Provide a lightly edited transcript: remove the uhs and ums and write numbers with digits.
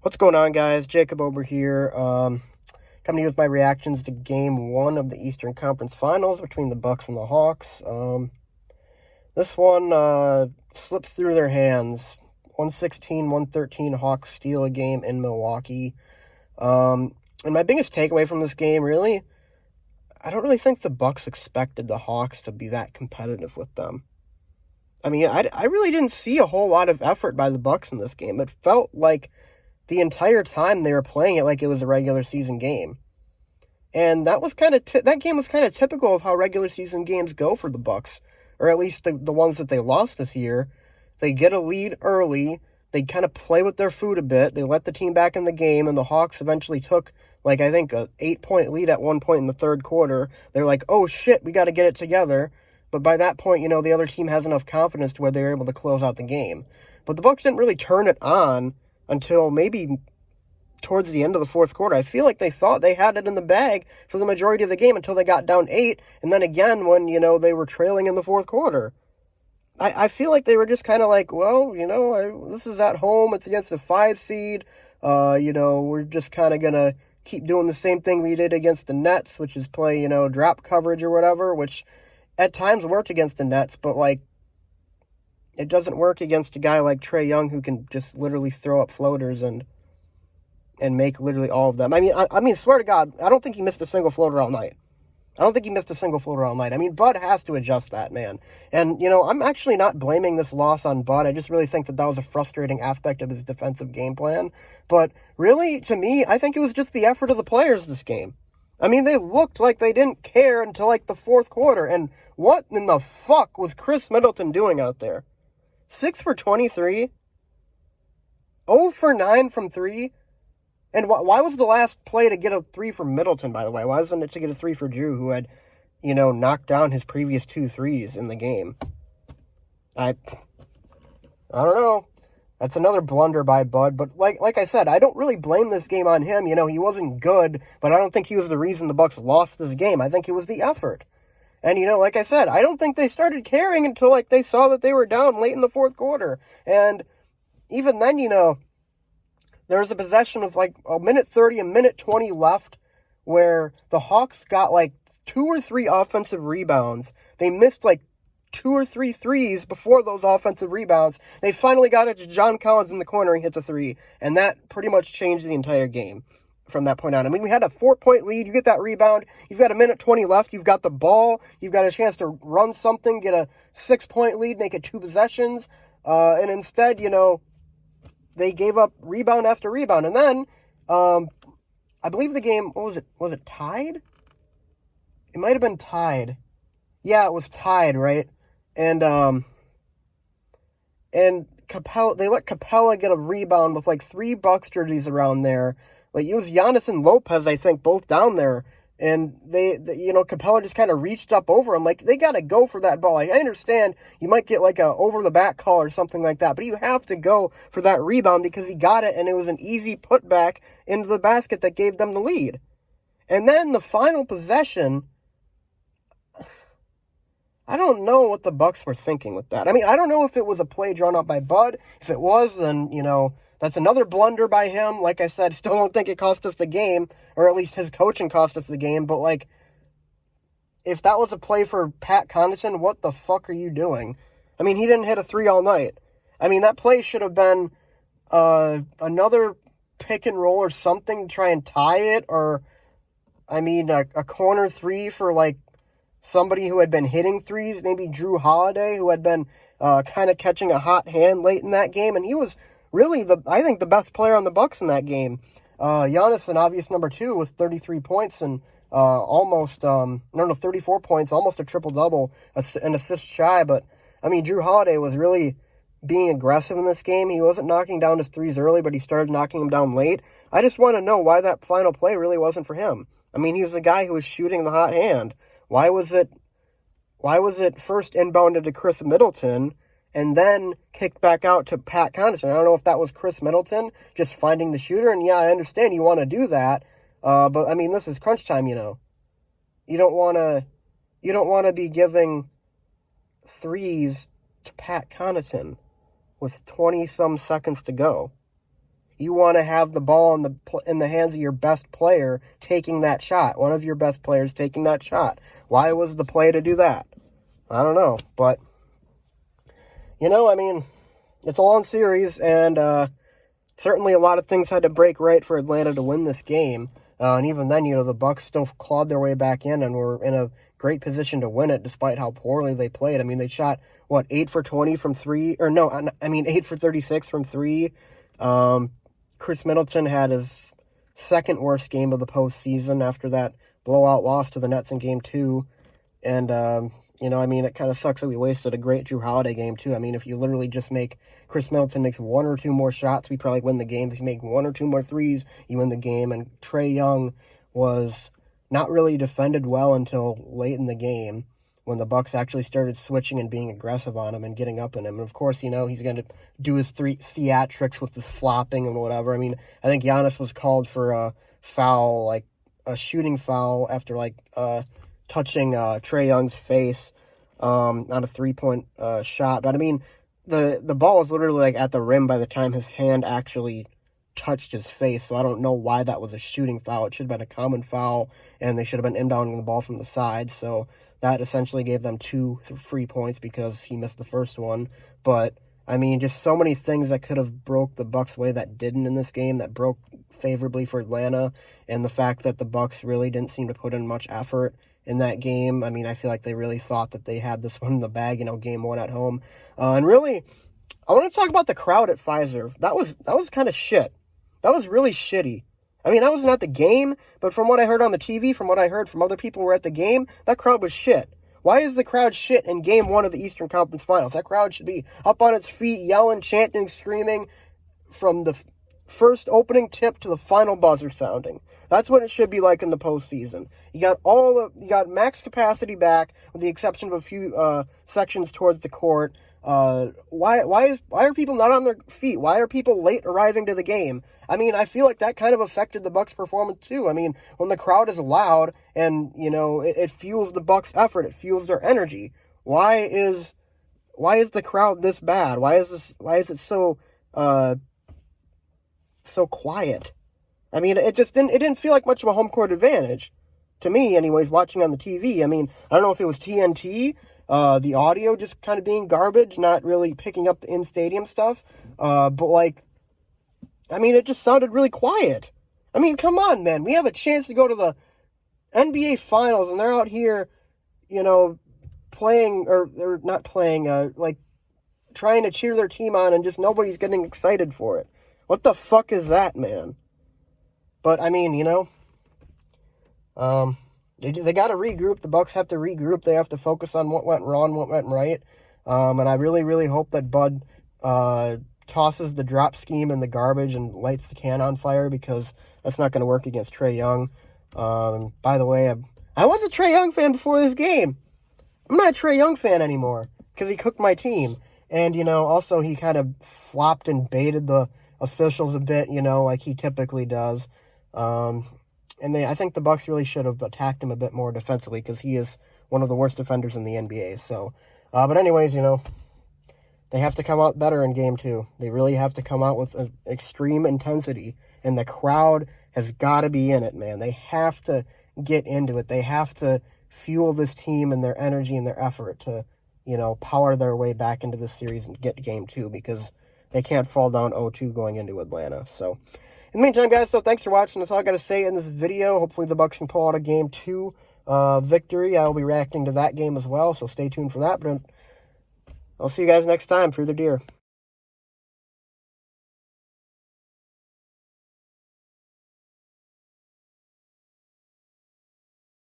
What's going on, guys? Jacob over here. Coming to you with my reactions to Game 1 of the Eastern Conference Finals between the Bucks and the Hawks. This one slipped through their hands. 116-113 Hawks steal a game in Milwaukee. And my biggest takeaway from this game, really, I don't really think the Bucks expected the Hawks to be that competitive with them. I mean, I really didn't see a whole lot of effort by the Bucks in this game. It felt like the entire time they were playing it like it was a regular season game. And that was that game was kind of typical of how regular season games go for the Bucks, or at least the ones that they lost this year. They get a lead early, they kind of play with their food a bit, they let the team back in the game, and the Hawks eventually took, I think, a 8-point lead at one point in the third quarter. They're like, oh shit, we got to get it together. But by that point, the other team has enough confidence to where they're able to close out the game. But the Bucks didn't really turn it on until maybe towards the end of the fourth quarter. I feel like they thought they had it in the bag for the majority of the game until they got down 8, and then again when, they were trailing in the fourth quarter. I feel like they were just kind of like, well, this is at home, it's against a 5 seed, we're just kind of going to keep doing the same thing we did against the Nets, which is play, drop coverage or whatever, which at times worked against the Nets, but, it doesn't work against a guy like Trae Young who can just literally throw up floaters and make literally all of them. I mean, swear to God, I don't think he missed a single floater all night. I mean, Bud has to adjust that, man. And, I'm actually not blaming this loss on Bud. I just really think that was a frustrating aspect of his defensive game plan. But really, to me, I think it was just the effort of the players this game. I mean, they looked like they didn't care until, the fourth quarter. And what in the fuck was Chris Middleton doing out there? 6 for 23? 0 for 9 from 3? And why was the last play to get a 3 from Middleton, by the way? Why wasn't it to get a 3 for Drew, who had, knocked down his previous 2 threes in the game? I don't know. That's another blunder by Bud. But like I said, I don't really blame this game on him. He wasn't good, but I don't think he was the reason the Bucks lost this game. I think it was the effort. And, like I said, I don't think they started caring until, they saw that they were down late in the fourth quarter. And even then, there was a possession with, a minute 30, a minute 20 left where the Hawks got, 2 or 3 offensive rebounds. They missed, 2 or 3 threes before those offensive rebounds. They finally got it to John Collins in the corner and hits a 3. And that pretty much changed the entire game from that point on. I mean, we had a 4-point lead. You get that rebound. You've got a minute 20 left. You've got the ball. You've got a chance to run something, get a 6-point lead, make it 2 possessions. And instead, they gave up rebound after rebound. And then, I believe the game, what was it? Was it tied? It might have been tied. Yeah, it was tied, right? And Capella, they let Capella get a rebound with 3 Bucks jerseys around there. It was Giannis and Lopez, I think, both down there. And they Capella just kind of reached up over him. They got to go for that ball. I understand you might get a over-the-back call or something like that, but you have to go for that rebound because he got it, and it was an easy putback into the basket that gave them the lead. And then the final possession, I don't know what the Bucks were thinking with that. I mean, I don't know if it was a play drawn up by Bud. If it was, then, that's another blunder by him. Like I said, still don't think it cost us the game, or at least his coaching cost us the game. But, if that was a play for Pat Connaughton, what the fuck are you doing? I mean, he didn't hit a 3 all night. I mean, that play should have been another pick and roll or something to try and tie it, or, a corner 3 for, somebody who had been hitting threes, maybe Drew Holiday, who had been kind of catching a hot hand late in that game, and he was really, I think, the best player on the Bucks in that game. Giannis, an obvious number 2 with 33 points and almost, 34 points, almost a triple-double, an assist shy. But, Drew Holiday was really being aggressive in this game. He wasn't knocking down his threes early, but he started knocking them down late. I just want to know why that final play really wasn't for him. He was the guy who was shooting the hot hand. Why was it first inbounded to Chris Middleton and then kicked back out to Pat Connaughton? I don't know if that was Chris Middleton just finding the shooter. And yeah, I understand you want to do that. But this is crunch time, You don't want to be giving threes to Pat Connaughton with 20-some seconds to go. You want to have the ball in the hands of your best player taking that shot. One of your best players taking that shot. Why was the play to do that? I don't know. But, I mean, it's a long series, and certainly a lot of things had to break right for Atlanta to win this game. And even then, the Bucks still clawed their way back in and were in a great position to win it despite how poorly they played. I mean, they shot, 8 for 20 from 3? Or no, 8 for 36 from 3. Chris Middleton had his second worst game of the postseason after that blowout loss to the Nets in Game 2. And, it kind of sucks that we wasted a great Jrue Holiday game, too. I mean, if you literally just Chris Middleton makes 1 or 2 more shots, we probably win the game. If you make 1 or 2 more threes, you win the game. And Trae Young was not really defended well until late in the game, when the Bucks actually started switching and being aggressive on him and getting up in him. And, of course, he's going to do his theatrics with the flopping and whatever. I mean, I think Giannis was called for a foul, a shooting foul after, touching Trae Young's face on a 3-point shot. But, I mean, the ball was literally, at the rim by the time his hand actually touched his face, so I don't know why that was a shooting foul. It should have been a common foul, and they should have been inbounding the ball from the side, so that essentially gave them 2 free points because he missed the first one. But, I mean, just so many things that could have broke the Bucks' way that didn't in this game, that broke favorably for Atlanta, and the fact that the Bucks really didn't seem to put in much effort in that game. I mean, I feel like they really thought that they had this one in the bag, Game 1 at home. And really, I want to talk about the crowd at Pfizer. That was kind of shit. That was really shitty. I mean, I wasn't at the game, but from what I heard on the TV, from what I heard from other people who were at the game, that crowd was shit. Why is the crowd shit in Game 1 of the Eastern Conference Finals? That crowd should be up on its feet, yelling, chanting, screaming from the first opening tip to the final buzzer sounding. That's what it should be like in the postseason. You got max capacity back, with the exception of a few sections towards the court. Why are people not on their feet? Why are people late arriving to the game? I mean, I feel like that kind of affected the Bucks' performance too. I mean, when the crowd is loud and it fuels the Bucks' effort, it fuels their energy. Why is the crowd this bad? Why is it so quiet? I mean, it didn't feel like much of a home court advantage to me, anyways, watching on the TV. I mean, I don't know if it was TNT. The audio just kind of being garbage, not really picking up the in-stadium stuff. But, it just sounded really quiet. I mean, come on, man. We have a chance to go to the NBA Finals, and they're out here, playing, or not playing, trying to cheer their team on, and just nobody's getting excited for it. What the fuck is that, man? But, I mean, they got to regroup. The Bucks have to regroup. They have to focus on what went wrong, what went right. And I really, really hope that Bud tosses the drop scheme in the garbage and lights the can on fire, because that's not going to work against Trae Young. By the way, I was a Trae Young fan before this game. I'm not a Trae Young fan anymore because he cooked my team. And, also he kind of flopped and baited the officials a bit, like he typically does. I think the Bucks really should have attacked him a bit more defensively, because he is one of the worst defenders in the NBA. So, but anyways, they have to come out better in Game 2. They really have to come out with an extreme intensity, and the crowd has got to be in it, man. They have to get into it. They have to fuel this team and their energy and their effort to, power their way back into this series and get Game 2, because they can't fall down 0-2 going into Atlanta. So, in the meantime, guys, so thanks for watching. That's all I got to say in this video. Hopefully the Bucks can pull out a Game 2 victory. I will be reacting to that game as well, so stay tuned for that. But I'll see you guys next time. Through the deer.